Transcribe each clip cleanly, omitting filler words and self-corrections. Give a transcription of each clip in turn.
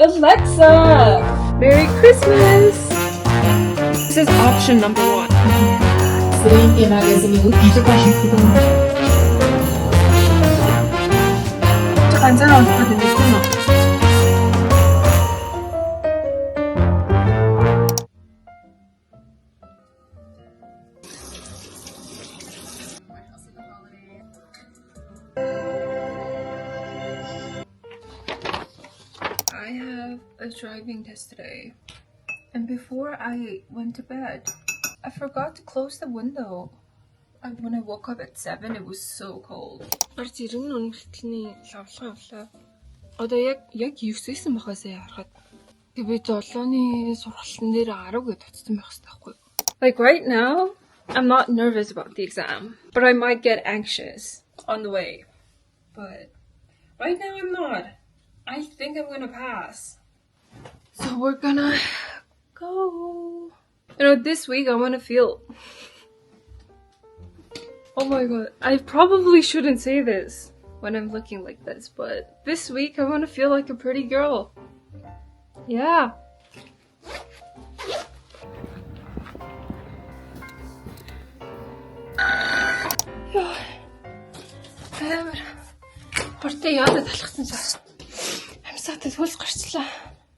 Alexa, Merry Christmas. This is option number 1. Siguiente magazine educational. 간장을 어떻게 되겠구나. I have a driving test today, and before I went to bed, I forgot to close the window. And when I woke up at 7, it was so cold. Гарч ирэн өнөختний лавлага явлаа. Одоо яг 9-сэн бахасаа харахад би 7-ны сургалтын дээр 10 гэж татсан байх хэрэгтэй байхгүй. Like right now, I'm not nervous about the exam, but I might get anxious on the way. But right now I'm not. I think I'm gonna pass. So we're gonna go. You know, this week I wanna feel... Oh my god, I probably shouldn't say this when I'm looking like this, but this week I wanna feel like a pretty girl. Yeah.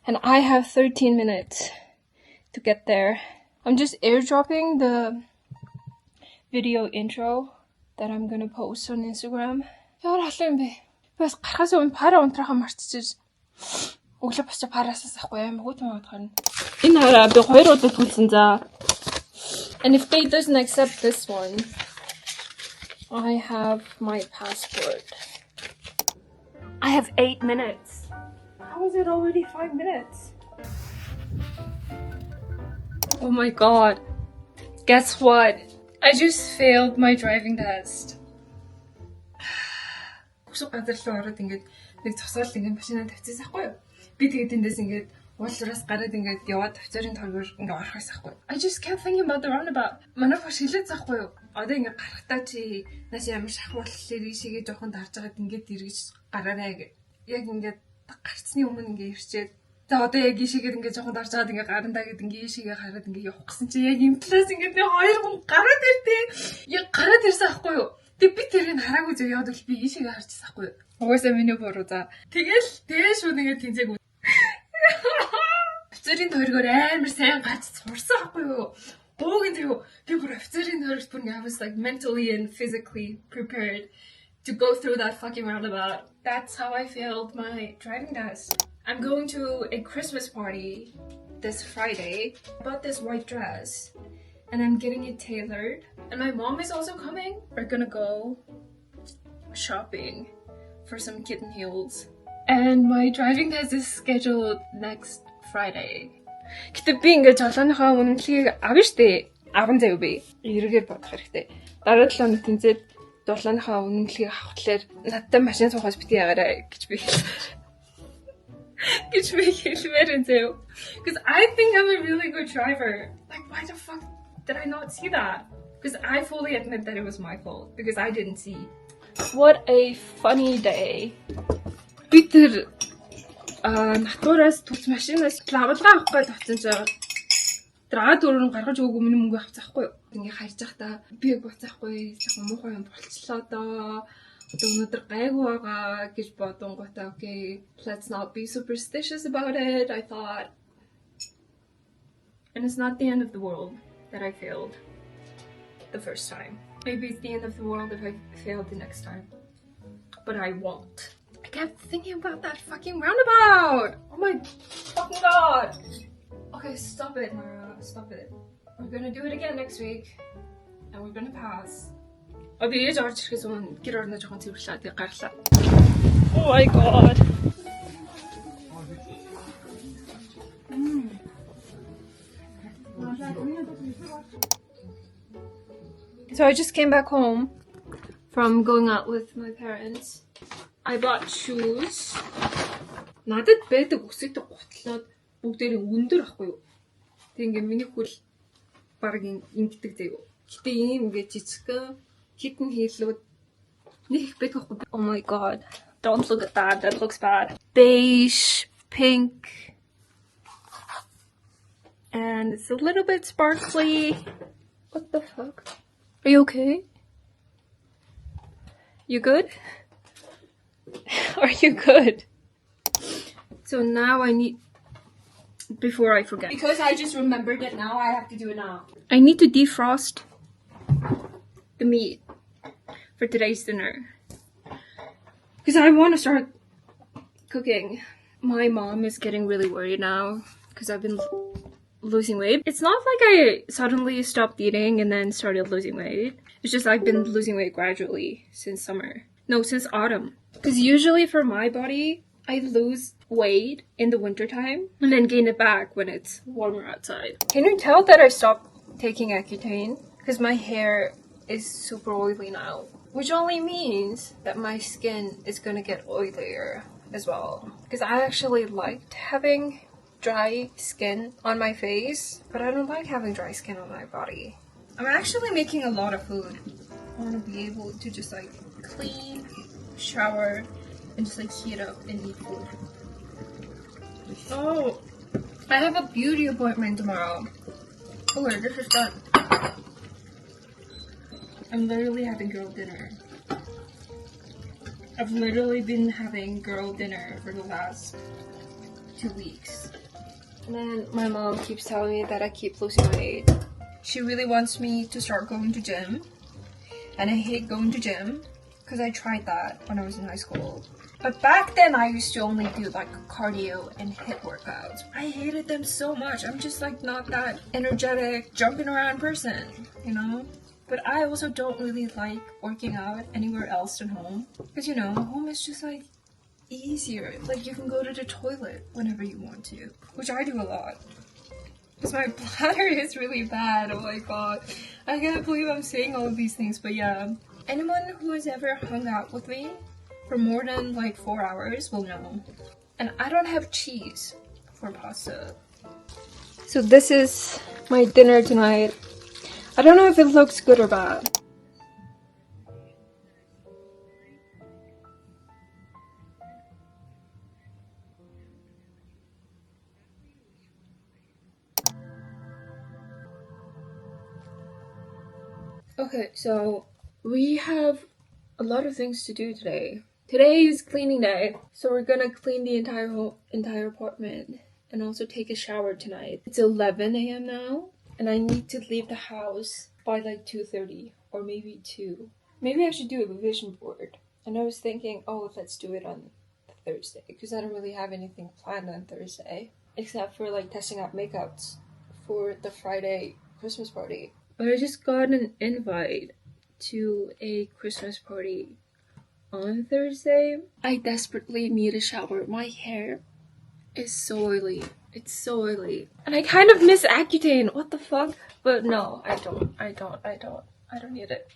And I have 13 minutes to get there. I'm just airdropping the video intro that I'm gonna post on Instagram. Ямар халуун юм бэ? Бас гарахаас өмнө пара унтрахаа марцчихж өглөө бас параасаас ахгүй юм хөтөн бодохоор. Энэ хараа би 2 удаа төлсөн за. And if they doesn't accept this one, I have my passport. I have 8 minutes. How is it already 5 minutes? Oh my god. Guess what? I just failed my driving test. Гүшиг газарлаа ороод ингээд нэг цосоол ингээд машинаа тавьчихсан байхгүй юу? Би тэгээд эндээс ингээд уулуураас гараад ингээд яваад тавцарын торгоор ингээд орох байсан байхгүй юу? I just kept thinking about the roundabout. Манай хөө шилээд захгүй юу? Одоо ингээд гарахтаа чи нааш ямар шахах боллоо ийшээгээ жоохон дарж байгаад ингээд эргэж гараарай гэх. Яг ингээд гарцны өмнө ингээд ирчээд за одоо яг ийшээгээд ингээд жоохон дарж байгаад ингээд гарандаа гээд ингээд ийшээгээ хараад ингээд явах гэсэн чи яг юм талаас ингээд нэг хоёр хүн гараад ирдээ. Яг гараад ирсэн ахгүй юу? Тэг би тэрийг хараагүй зөө яваад бол би ийшээгээ харчихсан ахгүй юу? Угаасаа миний буруу за. Тэгэл дээш үү ингээд тэнцээг. Офицерын тойргоор амар сайн гарч сурсан ахгүй юу? Буугийн тэг би бүр офицерын тойрогт бүр I was like mentally and physically prepared to go through that fucking roundabout. That's how I failed my driving test. I'm going to a Christmas party this Friday. I bought this white dress and I'm getting it tailored. And my mom is also coming. We're gonna go shopping for some kitten heels. And my driving test is scheduled next Friday. Гэтэ би ингээд жолооныхоо үнэмлэгийг авна штэ. Аван заяа би. Эргээд бодох хэрэгтэй. Дараа 7 хоног тэнцээд дулааныхаа үнэмлэгийг авах талаар надтай машин суухаас бити ягаарай гэж би хэлмээр энэ заяа. Because I think I'm a really good driver. Like why the fuck did I not see that? Because I fully admit that it was my fault because I didn't see. What a funny day. Peter натураас төц машинаас лавлгаа авах гэж тавцсан чаа. Драад өрөө гаргаж өгөөгүй миний мөнгө авцаахгүй юу? Ингээ харж байхдаа би буцаахгүй жоохон муухай юм болчихлоо доо. Одоо өнөөдөр гайгүй байгаа гэж бодонготой okay, let's not be superstitious about it. I thought. And it's not the end of the world that I failed the first time. Maybe it's the end of the world if I fail the next time. But I won't. I kept thinking about that fucking roundabout! Oh my fucking god! Okay, stop it, Mara. Stop it. We're gonna do it again next week. And we're gonna pass. Oh my god! So I just came back home from going out with my parents. I bought shoes. Надад байдаг өсөйтэй гутлаад бүгдээрээ өндөр ахгүй юу. Тэг ингээ миний хөл баг ингэдэг заяа. Гэтэ ийм ингээ жижигхэн хитэн хийлүүд нэг их байдаг ахгүй. Oh my god. Don't look at that. That looks bad. Beige pink. And it's a little bit sparkly. What the fuck? Are you okay? You good? Are you good? So now I need... Before I forget. Because I just remembered it now, I have to do it now. I need to defrost the meat for today's dinner. Because I want to start cooking. My mom is getting really worried now because I've been losing weight. It's not like I suddenly stopped eating and then started losing weight. It's just I've been losing weight gradually since summer. No, since autumn. Because usually for my body, I lose weight in the wintertime and then gain it back when it's warmer outside. Can you tell that I stopped taking Accutane? Because my hair is super oily now. Which only means that my skin is gonna get oilier as well. Because I actually liked having dry skin on my face, but I don't like having dry skin on my body. I'm actually making a lot of food. I want to be able to just like clean, shower, and just like heat up and eat food. Oh, I have a beauty appointment tomorrow. Oh wait, this is done. I'm literally having girl dinner. I've literally been having girl dinner for the last 2 weeks. And then my mom keeps telling me that I keep losing weight. She really wants me to start going to gym. And I hate going to gym because I tried that when I was in high school. But back then I used to only do like cardio and HIIT workouts. I hated them so much. I'm just like not that energetic, jumping around person, you know? But I also don't really like working out anywhere else than home. Because you know, home is just like easier. Like you can go to the toilet whenever you want to. Which I do a lot. Because my bladder is really bad. Oh my god. I can't believe I'm saying all of these things. But yeah. Anyone who has ever hung out with me for more than like 4 hours will know. And I don't have cheese for pasta. So this is my dinner tonight. I don't know if it looks good or bad. Okay, so we have a lot of things to do today. Today is cleaning day, so we're gonna clean the entire apartment and also take a shower tonight. It's 11 a.m. now, and I need to leave the house by like 2:30 or maybe 2. Maybe I should do a vision board. And I was thinking, oh, let's do it on Thursday because I don't really have anything planned on Thursday except for like testing out makeups for the Friday Christmas party. But I just got an invite to a Christmas party on Thursday. I desperately need a shower. My hair is so oily. It's so oily. And I kind of miss Accutane. What the fuck? But no, I don't need it.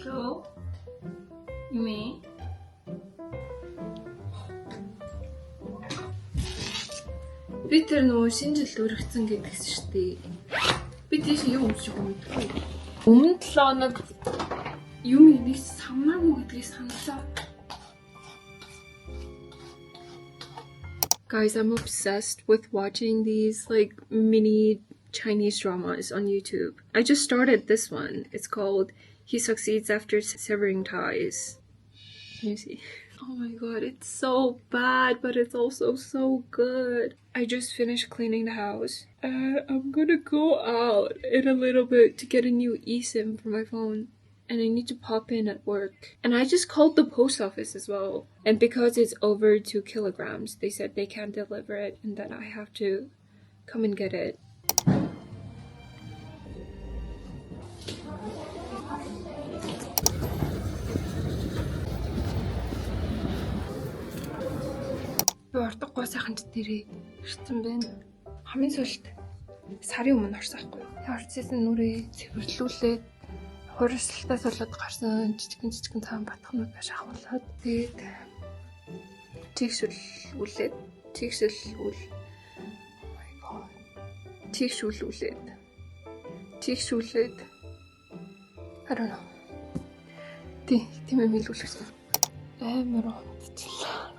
Hello? Me? Би тэр нөгөө шинэ жил өргөцсөн гэдгийгс шүү дээ. Би тийш юу өмсөж байгаа юм бэ? Өмнө 7 хоног юм нэг санаагүй гэдгийг саналаа. Guys, I'm obsessed with watching these like mini Chinese dramas on YouTube. I just started this one. It's called He Succeeds After Severing Ties. Can you see? Oh my god, it's so bad, but it's also so good. I just finished cleaning the house. I'm gonna go out in a little bit to get a new eSIM for my phone. And I need to pop in at work. And I just called the post office as well. And because it's over 2 kilograms, they said they can't deliver it and that I have to come and get it. Би урдаггүй сайхан ч дээрээ ирсэн байна. Хамгийн сүүлд сарын өмнө орсон байхгүй юу? Орцсон нүрээ цэвэрлүүлээд хуурсалтаас болоод гарсан жижигэн цаан батхнууд байж ахуулаад тэгээд тэгшүүлээд тэгшүүлээд I don't know. Тийм юм хэлүүлсэн. Амар унтчихлаа.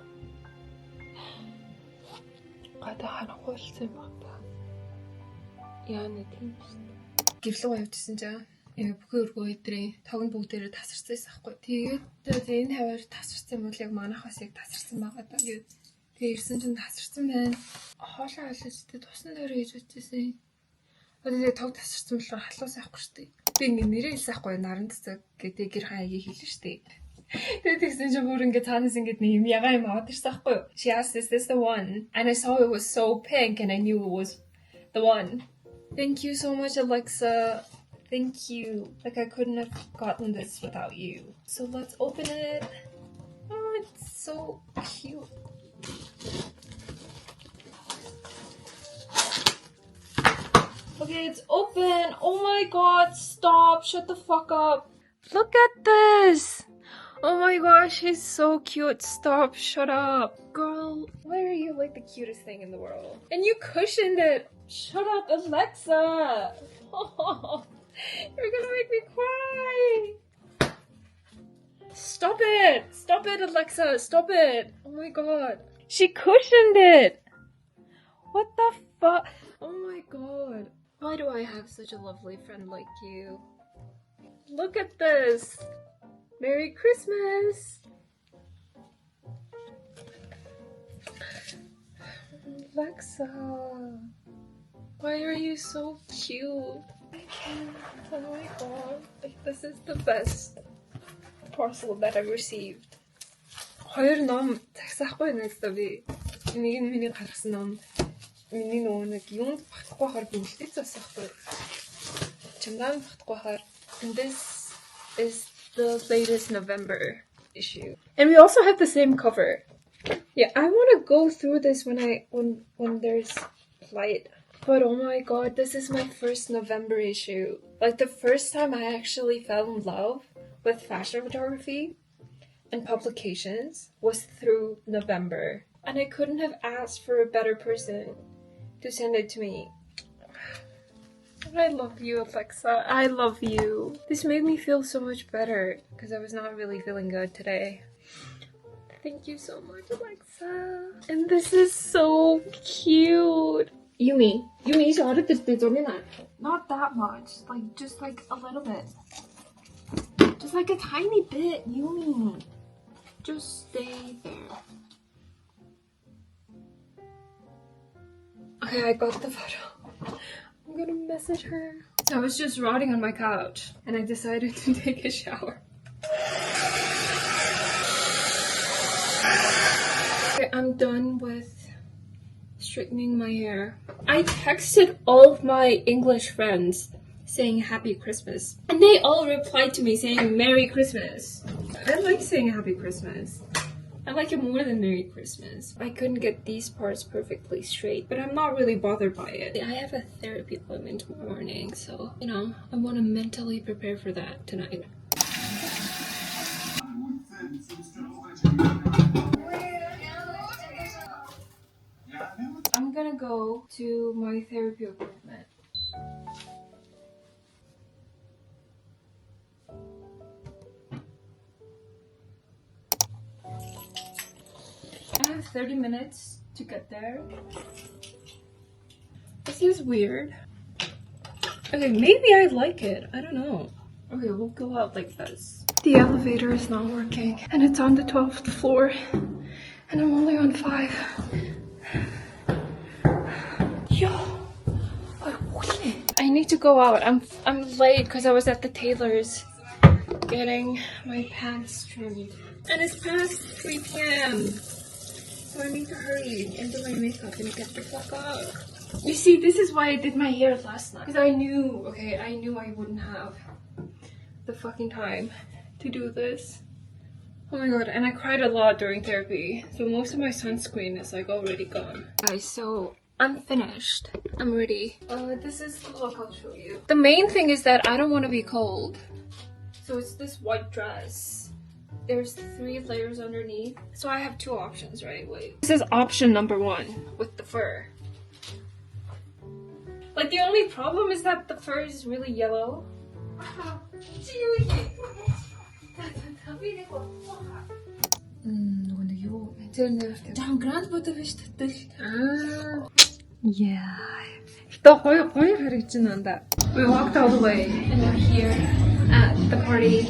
Гадаа харахгүй юм байна. Яа нэг юм шүү. Гэвлэг явжсэн чинь бүхэн өргөө өдрийн тогн бүгдээрээ тасарсан байхгүй. Тэгээд энэ хавар тасарсан юм бол яг манайхаас яг тасарсан байгаа даа гэд. Тэгээд ирсэн чинь тасарсан байна. Хоолоо халуучтай тусна дөрөө хийж үзсэн. Тэгээд тог тасарсан болохоор халуус авахгүй шүү дээ. Би ингэ нэрээ хэлсэхгүй наран цэцэг гэдэг гэр хаягийг хэлнэ шүү дээ. Тэгээд тэгсэн чинь бүр ингэ цаанаас ингэ нэг юм ягаа юм аваад ирсэн байхгүй. She asked, "Is this the one?" And I saw it was so pink and I knew it was the one. Thank you so much, Alexa. Thank you. Like I couldn't have gotten this without you. So let's open it. Oh, it's so cute. Okay, it's open. Oh my god, stop. Shut the fuck up. Look at this. Oh my gosh, he's so cute. Stop, shut up. Girl, why are you like the cutest thing in the world? And you cushioned it. Shut up, Alexa. You're gonna make me cry. Stop it. Stop it, Alexa. Stop it. Oh my god. She cushioned it. What the fuck? Oh my god. Why do I have such a lovely friend like you? Look at this. Merry Christmas. Alexa. Why are you so cute? I can't. Oh my god. Like, this is the best parcel that I've received. Хоёр ном цагсаахгүй нэстэ би. Нэг нь миний гаргасан ном. Миний нөгөө нэг юунд багтахгүй хаар бэлдээ засахгүй. Чамдаа багтахгүй хаар. And this is the latest November issue. And we also have the same cover. Yeah, I want to go through this when there's light. But oh my god, this is my first November issue. Like the first time I actually fell in love with fashion photography and publications was through November. And I couldn't have asked for a better person to send it to me. I love you, Alexa. I love you. This made me feel so much better because I was not really feeling good today. Thank you so much, Alexa. And this is so cute. Yumi, not that much. Like, just like a little bit. Just like a tiny bit, Yumi. Just stay there. Okay, I got the photo. I'm gonna message her. I was just rotting on my couch and I decided to take a shower. Okay, I'm done with straightening my hair. I texted all of my English friends saying Happy Christmas. And they all replied to me saying Merry Christmas. I like saying Happy Christmas. I like it more than Merry Christmas. I couldn't get these parts perfectly straight, but I'm not really bothered by it. I have a therapy appointment tomorrow morning, so, you know, I want to mentally prepare for that tonight. I'm gonna go to my therapy appointment. I have 30 minutes to get there. This is weird. Okay, maybe I like it. I don't know. Okay, we'll go out like this. The elevator is not working, and it's on the 12th floor, and I'm only on 5. Yo, I need to go out. I'm late because I was at the tailor's getting my pants trimmed, and it's past 3 p.m. So I need to hurry and do my makeup and get the fuck up. You see, this is why I did my hair last night. Because I knew I wouldn't have the fucking time to do this. Oh my god, and I cried a lot during therapy. So most of my sunscreen is like already gone. Guys, so I'm finished. I'm ready. This is the look I'll show you. The main thing is that I don't want to be cold. So it's this white dress. There's 3 layers underneath. So I have 2 options, right? Wait. This is option number 1 with the fur. Like the only problem is that the fur is really yellow. Нөгөө юу тэр нэр жам гранд бодоо биш татэл. Yeah. Ito гоё харагдаж байна. We walked all the way and we're here at the party.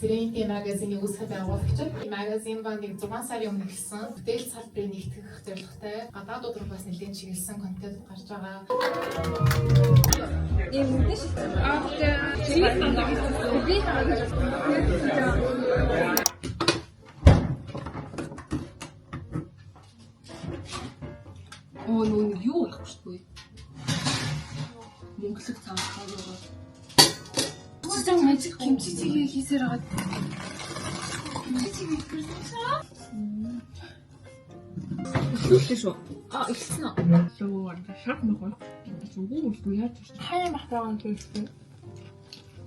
Сэрэнгийн магазины үүсгэн байгуулагч. Энэ магазин ба нэг 6 сарын өмнө эхэлсэн. Бүтээл салбарыг нэгтгэх зорилготой гадаадууд руу бас нэлээд чиглэсэн контент гарч байгаа. Оо нөгөө юу байхгүй шүү дээ. Мөнгөлөг цаавал байгаа. 진짜 매직 김치찌개 기세라. 김치찌개 Эхлүүлээ шүү. Эхэлсэн үү? Лөө шат нөгөө. Зүгөө үлдээ яаж ч хайр мах байгаа юм тийм.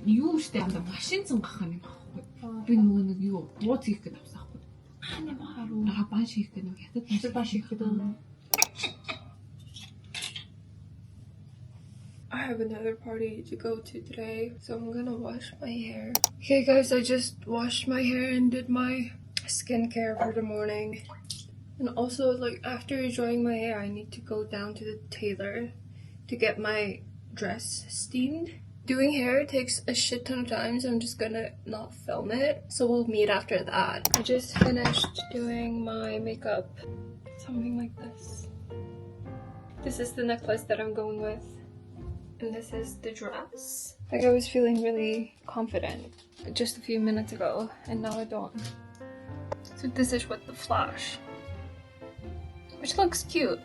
Юу штэ амда машин цунгах юм байхгүй. Би нөгөө нэг юу бууз хийх гэж авсаахгүй. Хана махаар уу? Бааш хийх гэж нөгөө хятад бааш хийх гэдэг. I have another party to go to today, so I'm gonna wash my hair. Okay guys, I just washed my hair and did my skincare for the morning. And also, like, after drying my hair, I need to go down to the tailor to get my dress steamed. Doing hair takes a shit ton of time, so I'm just gonna not film it. So we'll meet after that. I just finished doing my makeup. Something like this. This is the necklace that I'm going with. And this is the dress. Like, I was feeling really confident just a few minutes ago, and now I don't. So this is with the flash, which looks cute.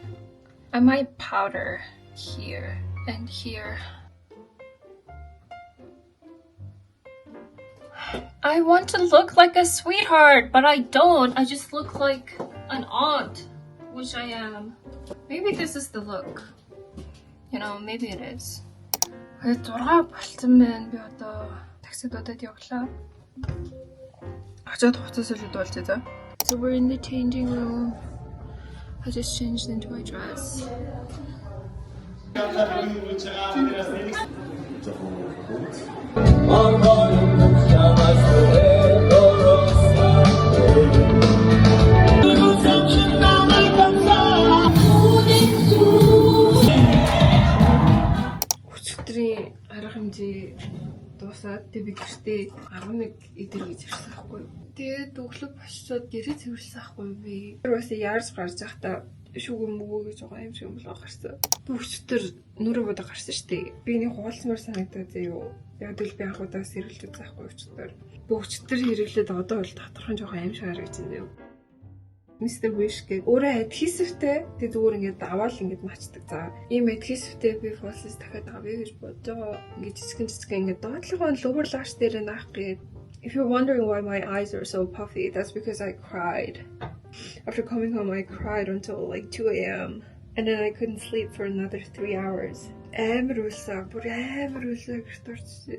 I might powder here and here. I want to look like a sweetheart, but I don't. I just look like an aunt, which I am. Maybe this is the look. You know, maybe it is. 6 болцсон байна. Би одоо таксид удаад явлаа. Очоод хуцаас л болж байгаа. So we're in the changing room. I just changed into my dress. Өчигдрийн арга хэмжээ дуусаад би гэртээ 11 идэр гэж ирсэн байхгүй. Тэгээд өглөө босчоод гэрээ цэвэрлсэн байхгүй би. Тэр бас яарс гарч байхдаа шүүгэн мөгөө гэж байгаа юм шиг болоо гарсан. Би өчигдөр нүрээ бодоо гарсан штеп. Би нэг хуулцмаар санагдаад зөө. Яг л би анхудаас сэргэлж үзсэн байхгүй өчигдөр. Би өчигдөр хэрэглээд одоо бол татархан жоохон аим шиг харагдаж байна зөө. Mr. Wish гэх өөрөө adhesiveтэй тэг зүгээр ингээд даваал ингээд мачдаг. За ийм adhesiveтэй би falsies дахиад авъя гэж бодож ингээд жижигэн ингээд доотлогоо lower lash дээр наах гээд. If you're wondering why my eyes are so puffy, that's because I cried. After coming home, I cried until like 2 a.m. And then I couldn't sleep for another 3 hours. Амар үлсаа, бүр амар үлсаа гэртэрч.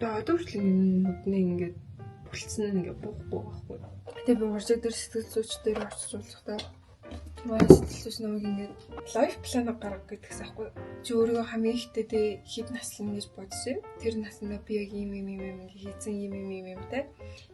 Дөөдөрчлэн нүдний ингээд бүлцэн ингээд буухгүй байхгүй. Тэгээ би уржиг дээр сэтгэл зүйч дээр очиж уулзахдаа манай сэтгэл зүйч намайг ингээд лайф план гаргах гэдгээс аахгүй. Чи өөрийгөө хамгийн ихтэй хэд наслна гэж бодсон юм. Тэр наснаа би яг ийм ингээд хийцэн иймтэй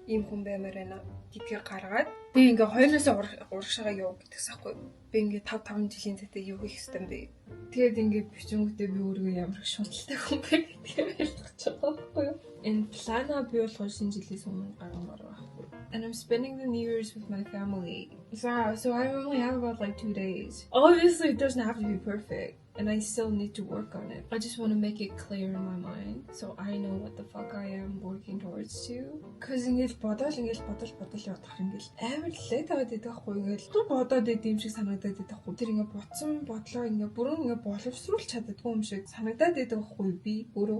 ийм хүн баймаар байна гэдгийг гаргаад би ингээд хоёроос урагшаага юу гэдгээс аахгүй. Би ингээд 5 жилийн зэтэй юу хийх хэвээр юм бэ. Тэгээд ингээд бичингүүтээ би өөрийгөө ямар их шунталтай хүн бэ гэдгийг ойлгож байгаа байхгүй юу. Энэ плана би болгоо шинэ жилээс өмнө гаргамаар байхгүй. And I'm spending the New Year's with my family. So I only have about like 2 days. Obviously, it doesn't have to be perfect. and I still need to work on it. I just want to make it clear in my mind so I know what the fuck I am working towards to. Cause ингээл бодол явах ингээл амар лээд аваад идэх байхгүй ингээл ту бодоод идэв юм шиг санагдаад идэх байхгүй. Тэр ингээ ботсон бодлоо ингээ бүрэн ингээ боловсруулж чаддаггүй юм шиг санагдаад идэх байхгүй би өөрөө.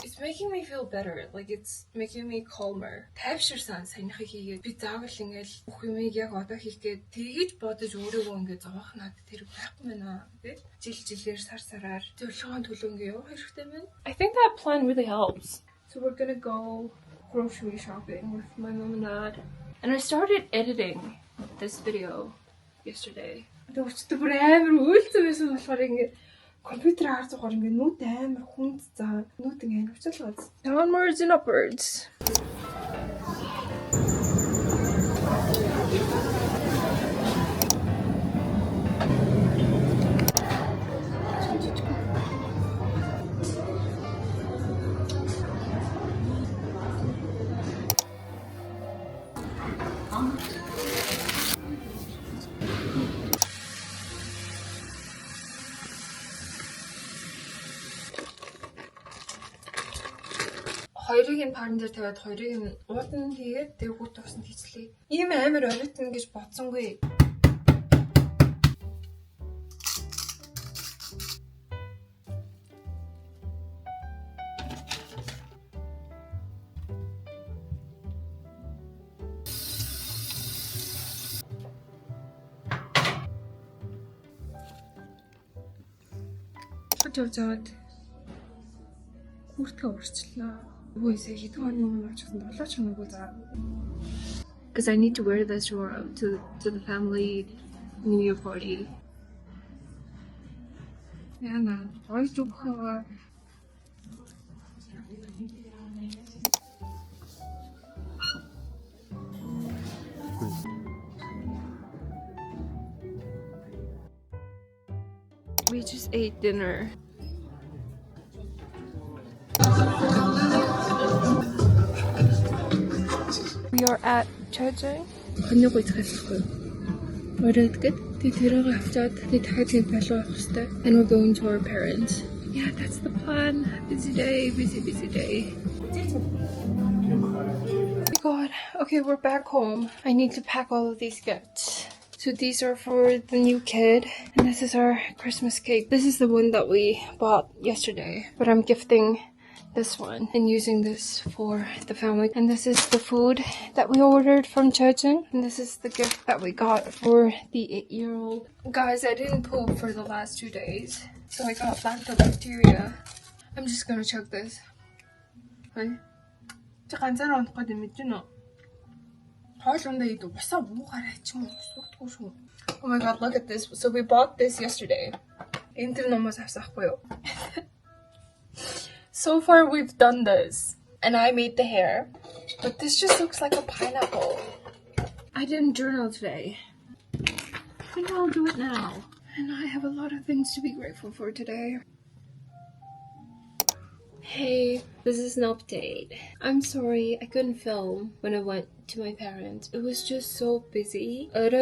It's making me feel better. Like it's making me calmer. Тайвширсан саяхыг хийгээд би заавал ингээл бүх юмыг яг одоо хийх гээд тэгэж бодож өөрийгөө ингээ зовоохнаад тэр байхгүй мэнэ гэдэг. Жилээр сараар зөвлөгөөний төлөө ингээ явах хэрэгтэй байна. I think that plan really helps. So we're gonna go grocery shopping with my mom and dad. And I started editing this video yesterday. Тэгвэл бүр амар үйлцэн байсан болохоор ингээ компьютер харж байгаа ингээ нүд амар хүнд заа нүд ингээ авчилгаа. Downwards and upwards. Хоёрыг нь парн дээр тавиад хоёрыг нь уулын хийгээд тэргүүт тусанд хийцлээ. Ийм амар оритно гэж бодсонгүй. Жавжаад хүртгээ урчлаа. Because I need to wear this tomorrow to the family New Year party. Yeah, man. We just ate dinner. We are at Chojang. And we're going to our parents. Yeah, that's the plan. Busy day. God. Okay, we're back home. I need to pack all of these gifts. So these are for the new kid. And this is our Christmas cake. This is the one that we bought yesterday. But I'm gifting this one and using this for the family. And this is the food that we ordered from Chojang. And this is the gift that we got for the 8-year-old. Guys, I didn't poop for the last 2 days. So I got lactobacteria. I'm just gonna chug this. Hi. Oh my god, look at this. So we bought this yesterday. So far we've done this. And I made the hair. But this just looks like a pineapple. I didn't journal today. Maybe I'll do it now. And I have a lot of things to be grateful for today. Hey, this is an update. I'm sorry I couldn't film when I went to my parents. It was just so busy. And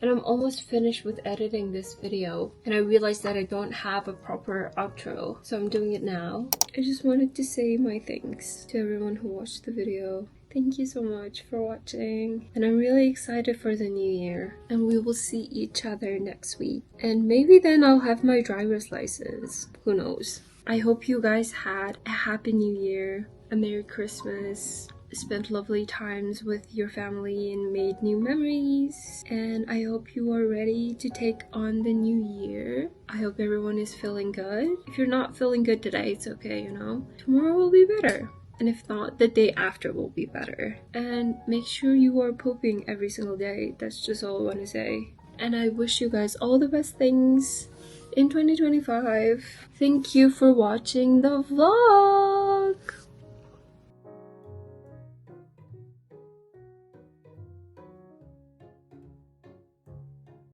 I'm almost finished with editing this video, and I realized that I don't have a proper outro, so I'm doing it now. I just wanted to say my thanks to everyone who watched the video. Thank you so much for watching, and I'm really excited for the new year, and we will see each other next week, and maybe then I'll have my driver's license. Who knows? I hope you guys had a happy new year, a Merry Christmas, spent lovely times with your family and made new memories, and I hope you are ready to take on the new year. I hope everyone is feeling good. If you're not feeling good today, it's okay, you know. Tomorrow will be better. And if not, the day after will be better. And make sure you are pooping every single day. That's just all I want to say. And I wish you guys all the best things in 2025. Thank you for watching the vlog.